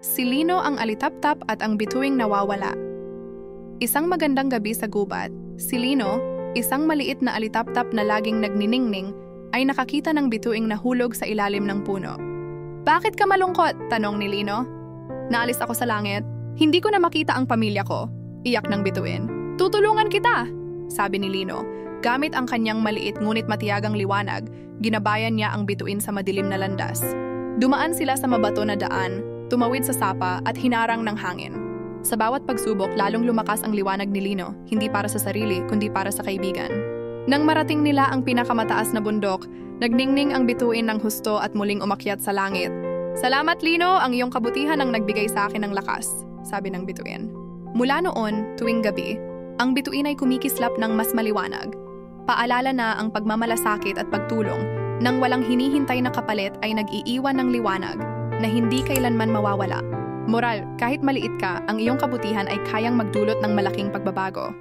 Si Lino ang alitaptap at ang bituing nawawala. Isang magandang gabi sa gubat, si Lino, isang maliit na alitaptap na laging nagniningning, ay nakakita ng bituing nahulog sa ilalim ng puno. "Bakit ka malungkot?" tanong ni Lino. "Naalis ako sa langit. Hindi ko na makita ang pamilya ko," iyak ng bituin. "Tutulungan kita," sabi ni Lino. Gamit ang kanyang maliit ngunit matiyagang liwanag, ginabayan niya ang bituin sa madilim na landas. Dumaan sila sa mabato na daan, tumawid sa sapa at hinarang ng hangin. Sa bawat pagsubok, lalong lumakas ang liwanag ni Lino, hindi para sa sarili, kundi para sa kaibigan. Nang marating nila ang pinakamataas na bundok, nagningning ang bituin ng husto at muling umakyat sa langit. "Salamat, Lino, ang iyong kabutihan ang nagbigay sa akin ng lakas," sabi ng bituin. Mula noon, tuwing gabi, ang bituin ay kumikislap ng mas maliwanag. Paalala na ang pagmamalasakit at pagtulong nang walang hinihintay na kapalit ay nag-iiwan ng liwanag na hindi kailanman mawawala. Moral, kahit maliit ka, ang iyong kabutihan ay kayang magdulot ng malaking pagbabago.